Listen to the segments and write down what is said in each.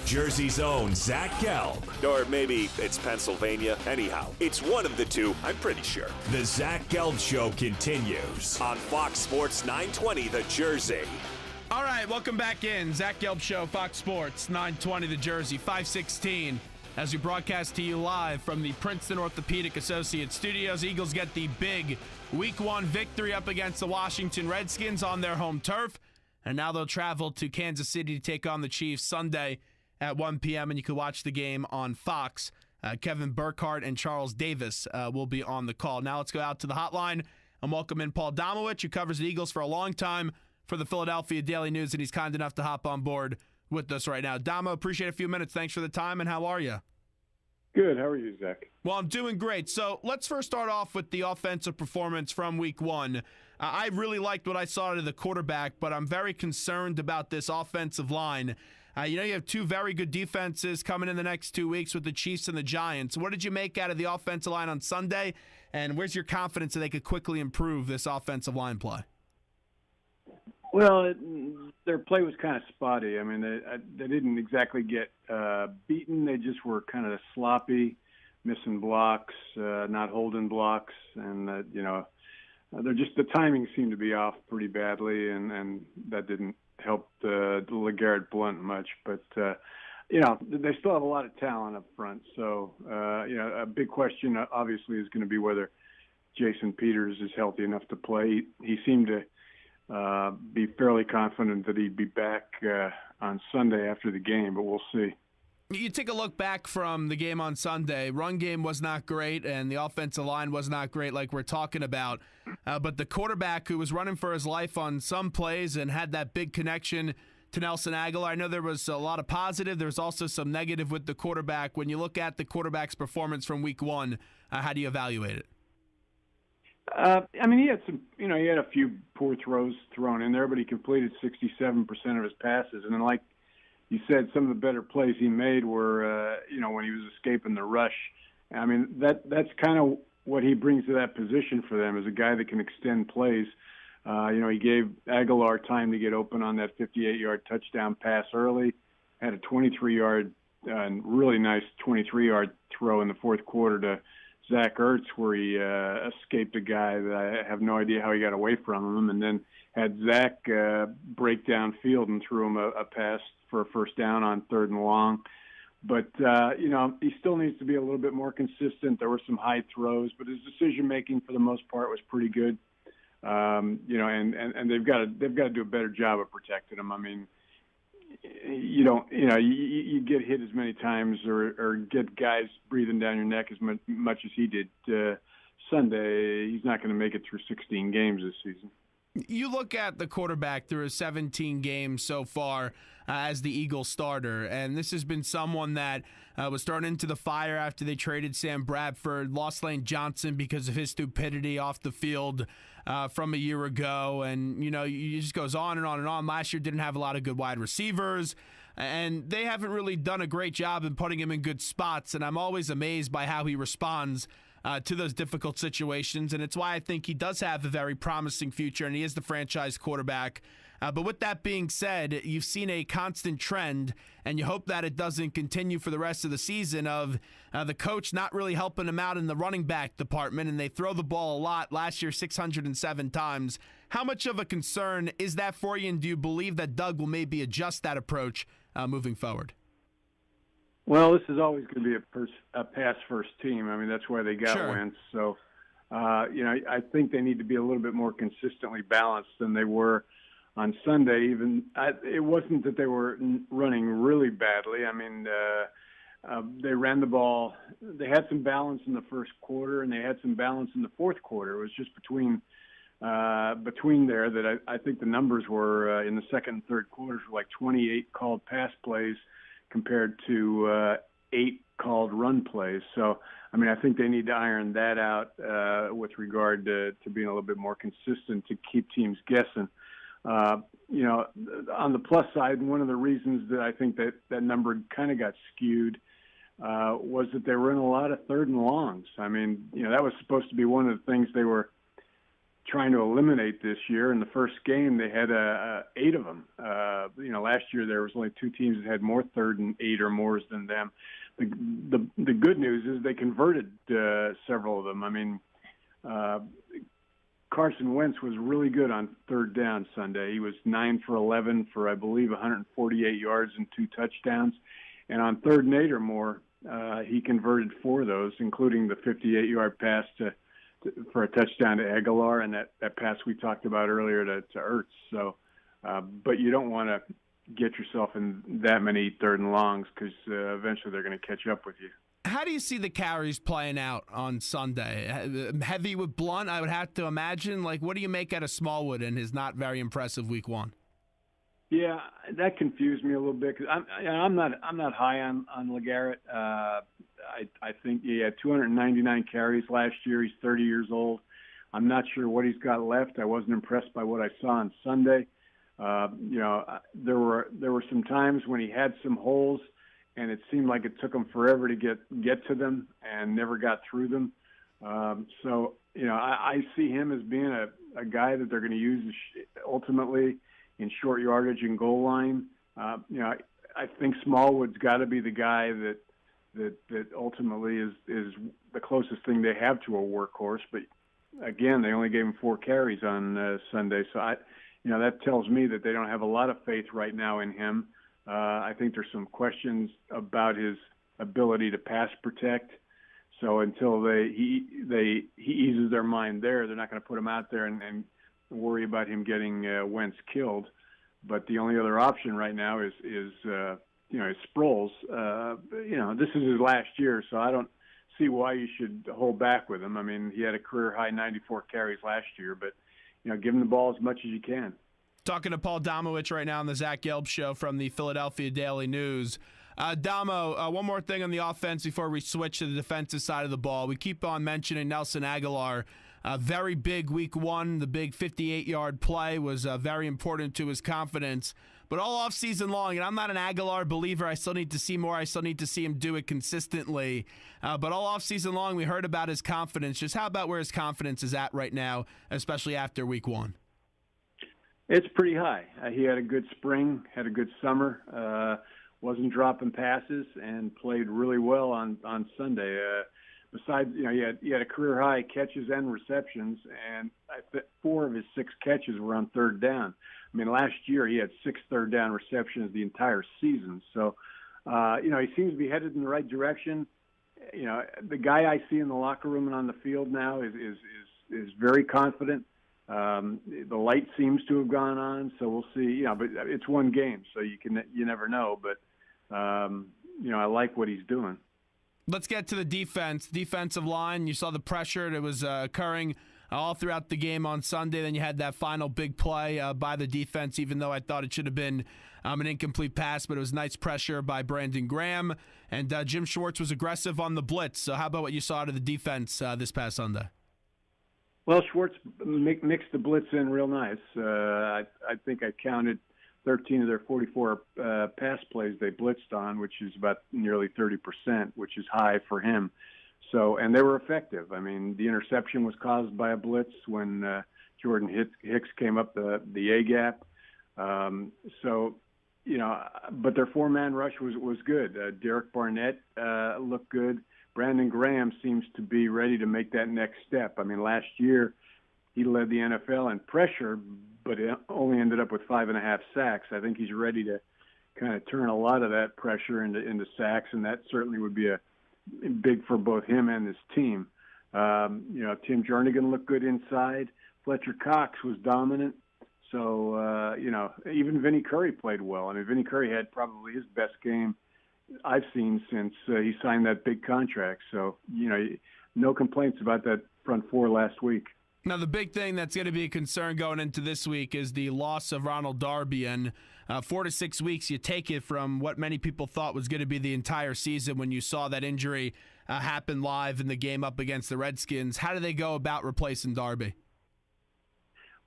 Jersey's own Zach Gelb. Or maybe it's Pennsylvania. Anyhow, it's one of the two, I'm pretty sure. The Zach Gelb Show continues On Fox Sports 920, The Jersey. All right, welcome back in. Zach Gelb Show, Fox Sports 920, The Jersey, 516. As we broadcast to you live from the Princeton Orthopedic Associates studios, Eagles get the big Week 1 victory up against the Washington Redskins on their home turf. And now they'll travel to Kansas City to take on the Chiefs Sunday at 1 p.m., and you can watch the game on Fox. Kevin Burkhardt and Charles Davis will be on the call. Now let's go out to the hotline and welcome in Paul Domowitch, who covers the Eagles for a long time for the Philadelphia Daily News, and he's kind enough to hop on board with us right now. Damo, appreciate a few minutes. Thanks for the time, and how are you? Good. How are you, Zach? Well, I'm doing great. So let's first start off with the offensive performance from Week 1. I really liked what I saw out of the quarterback, but I'm very concerned about this offensive line. You have two very good defenses coming in the next 2 weeks with the Chiefs and the Giants. What did you make out of the offensive line on Sunday, and where's your confidence that they could quickly improve this offensive line play? Well, their play was kind of spotty. I mean, they didn't exactly get beaten. They just were kind of sloppy, missing blocks, not holding blocks, and they're just the timing seemed to be off pretty badly, and that didn't help the LeGarrette Blount much. But they still have a lot of talent up front. So a big question obviously is going to be whether Jason Peters is healthy enough to play. He seemed to be fairly confident that he'd be back on Sunday after the game, but we'll see. You take a look back from the game on Sunday. Run game was not great, and the offensive line was not great like we're talking about. But the quarterback, who was running for his life on some plays and had that big connection to Nelson Aguilar, I know there was a lot of positive. There's also some negative with the quarterback. When you look at the quarterback's performance from Week 1, how do you evaluate it? He had he had a few poor throws thrown in there, but he completed 67% of his passes. And then, like you said, some of the better plays he made were, when he was escaping the rush. I mean, that's kind of what he brings to that position for them, is a guy that can extend plays. He gave Aguilar time to get open on that 58-yard touchdown pass early, had a 23-yard, really nice 23-yard throw in the fourth quarter to Zach Ertz, where he escaped a guy that I have no idea how he got away from him, and then had Zach break downfield and threw him a pass for a first down on 3rd and long. But, he still needs to be a little bit more consistent. There were some high throws, but his decision-making for the most part was pretty good. And they've got to do a better job of protecting him. I mean, you get hit as many times or get guys breathing down your neck as much as he did Sunday. He's not going to make it through 16 games this season. You look at the quarterback through his 17 games so far as the Eagles starter, and this has been someone that was thrown into the fire after they traded Sam Bradford, lost Lane Johnson because of his stupidity off the field from a year ago, and it just goes on and on and on. Last year didn't have a lot of good wide receivers, and they haven't really done a great job in putting him in good spots, and I'm always amazed by how he responds to those difficult situations, and it's why I think he does have a very promising future, and he is the franchise quarterback. But with that being said, you've seen a constant trend, and you hope that it doesn't continue for the rest of the season, of the coach not really helping him out in the running back department, and they throw the ball a lot. Last year, 607 times. How much of a concern is that for you, and do you believe that Doug will maybe adjust that approach moving forward? Well, this is always going to be a pass-first team. I mean, that's why they got Wentz. So, I think they need to be a little bit more consistently balanced than they were on Sunday. It wasn't that they were running really badly. I mean, they ran the ball. They had some balance in the first quarter, and they had some balance in the fourth quarter. It was just between there that I think the numbers were in the second and third quarters were like 28 called pass plays compared to 8 called run plays. So, I mean, I think they need to iron that out with regard to being a little bit more consistent to keep teams guessing. On the plus side, one of the reasons that I think that number kind of got skewed was that they were in a lot of 3rd and longs. I mean, that was supposed to be one of the things they were trying to eliminate this year. In the first game, they had 8 of them. Last year there was only 2 teams that had more 3rd and 8 or more than them. The good news is they converted several of them. I mean, Carson Wentz was really good on 3rd down Sunday. He was 9 for 11 for, I believe, 148 yards and 2 touchdowns. And on 3rd and 8 or more, he converted 4 of those, including the 58-yard pass for a touchdown to Aguilar and that pass we talked about earlier to Ertz. So, but you don't want to get yourself in that many 3rd and longs because eventually they're going to catch up with you. How do you see the carries playing out on Sunday? Heavy with Blount, I would have to imagine. Like, what do you make out of Smallwood and his not very impressive week 1? Yeah, that confused me a little bit. Cause I'm not high on LeGarrette. I think he had 299 carries last year. He's 30 years old. I'm not sure what he's got left. I wasn't impressed by what I saw on Sunday. There were some times when he had some holes, and it seemed like it took him forever to get to them and never got through them. I see him as being a guy that they're going to use ultimately in short yardage and goal line. I think Smallwood's got to be the guy that ultimately is the closest thing they have to a workhorse. But again, they only gave him 4 carries on Sunday, so that tells me that they don't have a lot of faith right now in him. I think there's some questions about his ability to pass protect. So until he eases their mind there, they're not going to put him out there and worry about him getting Wentz killed. But the only other option right now is Sproles. This is his last year, so I don't see why you should hold back with him. I mean, he had a career high 94 carries last year, but give him the ball as much as you can. Talking to Paul Domowitch right now on the Zach Gelb Show from the Philadelphia Daily News. Damo, one more thing on the offense before we switch to the defensive side of the ball. We keep on mentioning Nelson Aguilar. Very big week 1. The big 58-yard play was very important to his confidence. But all offseason long, and I'm not an Aguilar believer. I still need to see more. I still need to see him do it consistently. But all offseason long, we heard about his confidence. Just how about where his confidence is at right now, especially after week 1? It's pretty high. He had a good spring, had a good summer, wasn't dropping passes, and played really well on Sunday. Besides, he had a career high catches and receptions, and 4 of his 6 catches were on 3rd down. I mean, last year he had 6 3rd down receptions the entire season. So, he seems to be headed in the right direction. The guy I see in the locker room and on the field now is very confident. The light seems to have gone on, so we'll see. But it's one game, so you never know. But I like what he's doing. Let's get to the defensive line. You saw the pressure that was occurring all throughout the game on Sunday. Then you had that final big play by the defense, even though I thought it should have been an incomplete pass, but it was nice pressure by Brandon Graham. And Jim Schwartz was aggressive on the blitz. So how about what you saw out of the defense this past Sunday? Well, Schwartz mixed the blitz in real nice. I think I counted 13 of their 44 pass plays they blitzed on, which is about nearly 30%, which is high for him. So, and they were effective. I mean, the interception was caused by a blitz when Jordan Hicks came up the A gap. But their 4-man rush was good. Derek Barnett looked good. Brandon Graham seems to be ready to make that next step. I mean, last year he led the NFL in pressure, but it only ended up with 5.5 sacks. I think he's ready to kind of turn a lot of that pressure into sacks, and that certainly would be big for both him and his team. Tim Jernigan looked good inside. Fletcher Cox was dominant. So, even Vinnie Curry played well. I mean, Vinnie Curry had probably his best game I've seen since he signed that big contract. So, no complaints about that front 4 last week. Now, the big thing that's going to be a concern going into this week is the loss of Ronald Darby. And 4 to 6 weeks, you take it from what many people thought was going to be the entire season when you saw that injury happen live in the game up against the Redskins. How do they go about replacing Darby?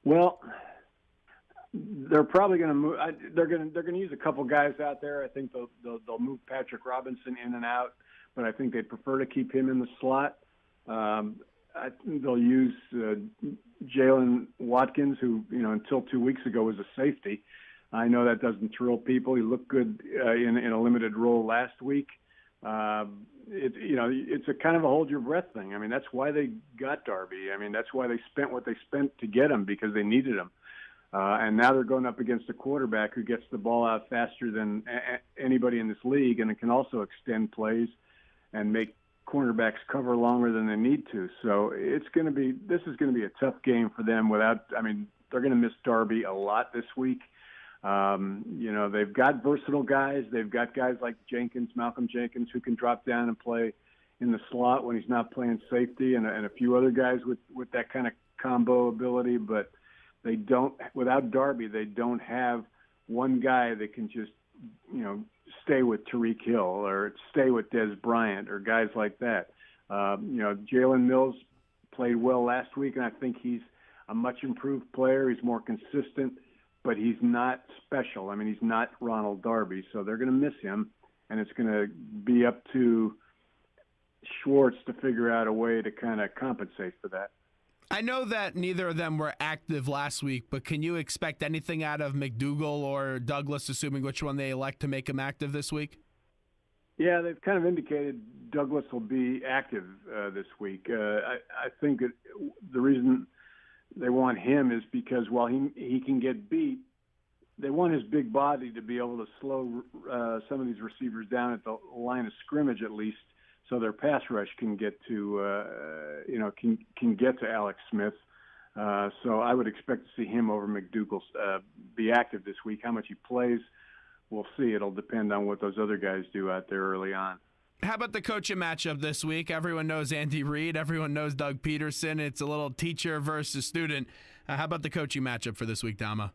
Well, they're probably going to move. They're going to use a couple guys out there. I think they'll move Patrick Robinson in and out, but I think they'd prefer to keep him in the slot. they'll use Jalen Watkins, who until 2 weeks ago was a safety. I know that doesn't thrill people. He looked good in a limited role last week. It's a kind of a hold your breath thing. I mean, that's why they got Darby. I mean, that's why they spent what they spent to get him, because they needed him. And now they're going up against a quarterback who gets the ball out faster than anybody in this league, and it can also extend plays and make cornerbacks cover longer than they need to. So this is going to be a tough game for them. They're going to miss Darby a lot this week. They've got versatile guys. They've got guys like Malcolm Jenkins, who can drop down and play in the slot when he's not playing safety, and a few other guys with that kind of combo ability. But they don't, without Darby, they don't have one guy that can just, stay with Tyreek Hill or stay with Des Bryant or guys like that. Jalen Mills played well last week, and I think he's a much improved player. He's more consistent, but he's not special. I mean, he's not Ronald Darby, so they're going to miss him, and it's going to be up to Schwartz to figure out a way to kind of compensate for that. I know that neither of them were active last week, but can you expect anything out of MacDougal or Douglas, assuming which one they elect to make him active this week? Yeah, they've kind of indicated Douglas will be active this week. I think the reason they want him is because while he can get beat, they want his big body to be able to slow some of these receivers down at the line of scrimmage at least, so their pass rush can get to can get to Alex Smith. So I would expect to see him over MacDougal be active this week. How much he plays, we'll see. It'll depend on what those other guys do out there early on. How about the coaching matchup this week? Everyone knows Andy Reid. Everyone knows Doug Peterson. It's a little teacher versus student. How about the coaching matchup for this week, Dama?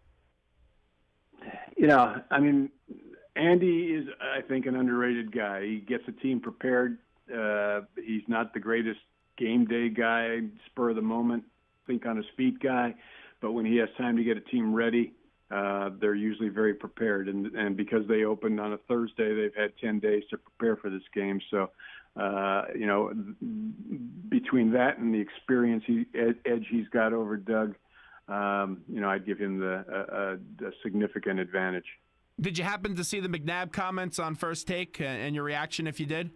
Andy is, I think, an underrated guy. He gets a team prepared. He's not the greatest game day guy, spur of the moment, think on his feet guy. But when he has time to get a team ready, they're usually very prepared. And because they opened on a Thursday, they've had 10 days to prepare for this game. So, between that and the experience edge he's got over Doug, I'd give him a significant advantage. Did you happen to see the McNabb comments on First Take and your reaction if you did?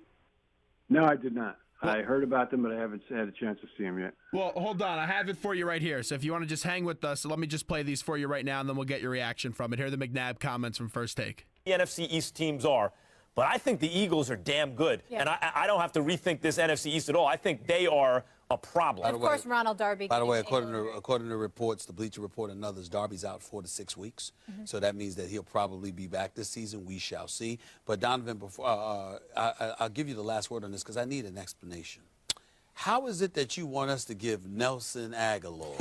No, I did not. I heard about them, but I haven't had a chance to see them yet. Well, hold on. I have it for you right here. So if you want to just hang with us, let me just play these for you right now, and then we'll get your reaction from it. Here are the McNabb comments from First Take. The NFC East teams are, but I think the Eagles are damn good. Yeah. And I don't have to rethink this NFC East at all. I think they are a problem. Of course, Ronald Darby. By the way, according to reports, the Bleacher Report and others, Darby's out 4 to 6 weeks. Mm-hmm. So that means that he'll probably be back this season. We shall see. But Donovan, before I'll give you the last word on this because I need an explanation. How is it that you want us to give Nelson Aguilar?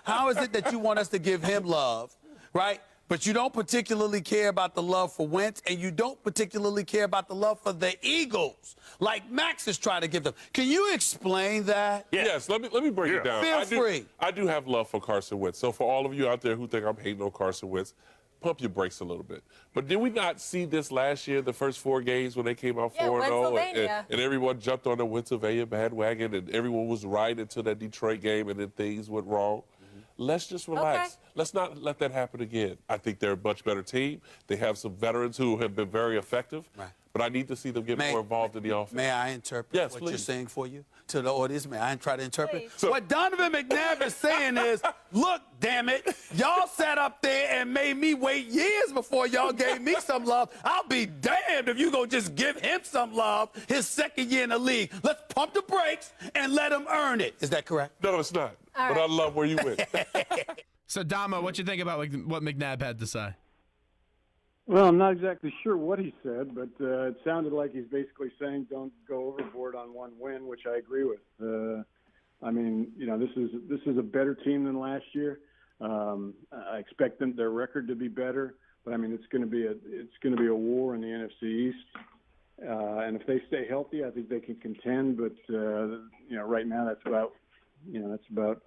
How is it that you want us to give him love, right? But you don't particularly care about the love for Wentz, and you don't particularly care about the love for the Eagles, like Max is trying to give them. Can you explain that? Yes, let me break it down. Feel free. I do have love for Carson Wentz. So for all of you out there who think I'm hating on Carson Wentz, pump your brakes a little bit. But did we not see this last year, the first 4 games when they came out 4-0, and everyone jumped on the Pennsylvania bandwagon, and everyone was right until that Detroit game, and then things went wrong? Let's just relax. Okay. Let's not let that happen again. I think they're a much better team. They have some veterans who have been very effective. Right. But I need to see them get more involved in the offense. May I interpret what you're saying for you to the audience? May I try to interpret? So, what Donovan McNabb is saying is, look, damn it, y'all sat up there and made me wait years before y'all gave me some love. I'll be damned if you gonna just give him some love his second year in the league. Let's pump the brakes and let him earn it. Is that correct? No, it's not. All but right. I love where you went. So, Dama, what you think about what McNabb had to say? Well, I'm not exactly sure what he said, but it sounded like he's basically saying don't go overboard on one win, which I agree with. This is a better team than last year. I expect their record to be better, but it's going to be a war in the NFC East. And if they stay healthy, I think they can contend. But right now, that's about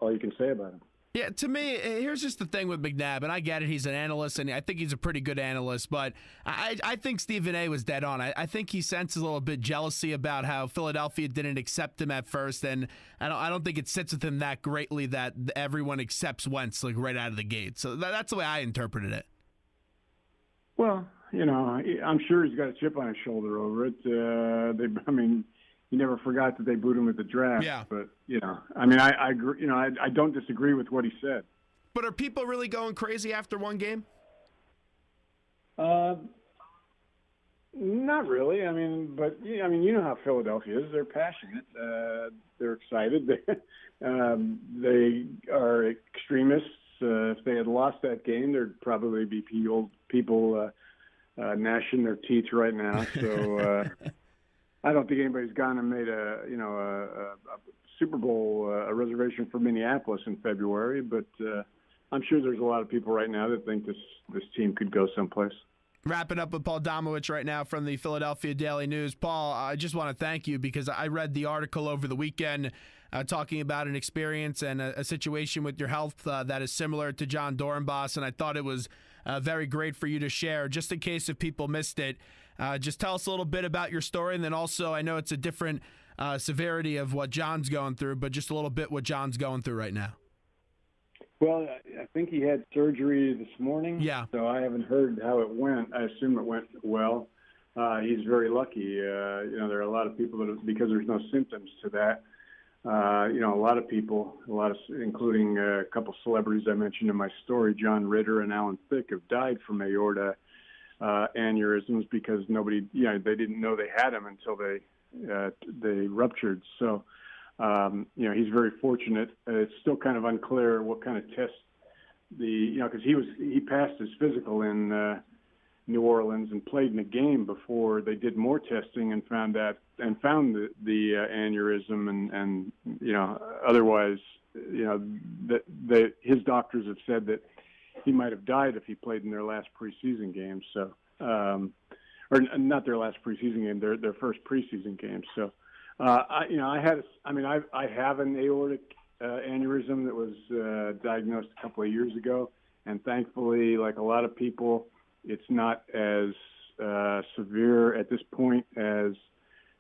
all you can say about them. Yeah, to me, here's just the thing with McNabb, and I get it. He's an analyst, and I think he's a pretty good analyst, but I think Stephen A. was dead on. I think he senses a little bit jealousy about how Philadelphia didn't accept him at first, and I don't think it sits with him that greatly that everyone accepts Wentz like right out of the gate. So that's the way I interpreted it. Well, I'm sure he's got a chip on his shoulder over it. He never forgot that they booed him at the draft. Yeah. But, I agree. I don't disagree with what he said. But are people really going crazy after one game? Not really. You know how Philadelphia is. They're passionate. They're excited. They are extremists. If they had lost that game, there'd probably be people gnashing their teeth right now. So I don't think anybody's gone and made a Super Bowl a reservation for Minneapolis in February. But I'm sure there's a lot of people right now that think this team could go someplace. Wrapping up with Paul Domowitch right now from the Philadelphia Daily News. Paul, I just want to thank you because I read the article over the weekend talking about an experience and a situation with your health that is similar to John Dorenbos, and I thought it was very great for you to share. Just in case if people missed it, just tell us a little bit about your story, and then also I know it's a different severity of what John's going through, but just a little bit what John's going through right now. Well, I think he had surgery this morning. Yeah. So I haven't heard how it went. I assume it went well. He's very lucky. There are a lot of people because there's no symptoms to that. A lot of people, including a couple celebrities I mentioned in my story, John Ritter and Alan Thicke, have died from aorta aneurysms because they didn't know they had them until they ruptured. So. He's very fortunate. It's still kind of unclear what kind of test because he passed his physical in New Orleans and played in a game before they did more testing and found the aneurysm and otherwise that his doctors have said that he might have died if he played in their last preseason game. So or not their last preseason game, their first preseason game. So. I have an aortic aneurysm that was diagnosed a couple of years ago, and thankfully, like a lot of people, it's not as severe at this point as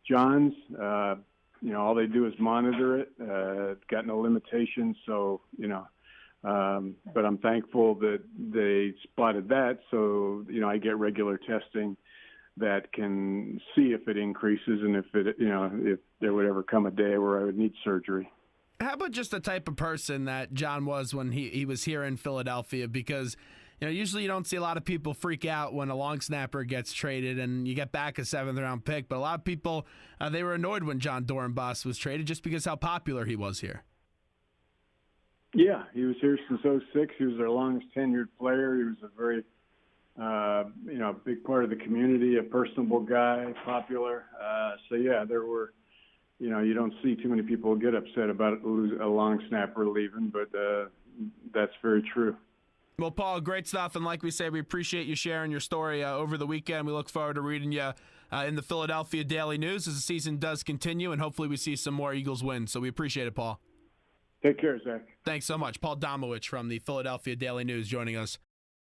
John's. All they do is monitor it. Got no limitations, so but I'm thankful that they spotted that. So I get regular testing that can see if it increases and if there would ever come a day where I would need surgery. How about just the type of person that John was when he was here in Philadelphia? Because usually you don't see a lot of people freak out when a long snapper gets traded and you get back a 7th-round pick. But a lot of people, they were annoyed when John Dorenbos was traded just because how popular he was here. Yeah, he was here since '06. He was their longest tenured player. He was a very a big part of the community, a personable guy, popular. There were, you don't see too many people get upset about a long snapper leaving, but that's very true. Well, Paul, great stuff. And like we say, we appreciate you sharing your story over the weekend. We look forward to reading you in the Philadelphia Daily News as the season does continue, and hopefully we see some more Eagles wins. So we appreciate it, Paul. Take care, Zach. Thanks so much. Paul Domowitch from the Philadelphia Daily News joining us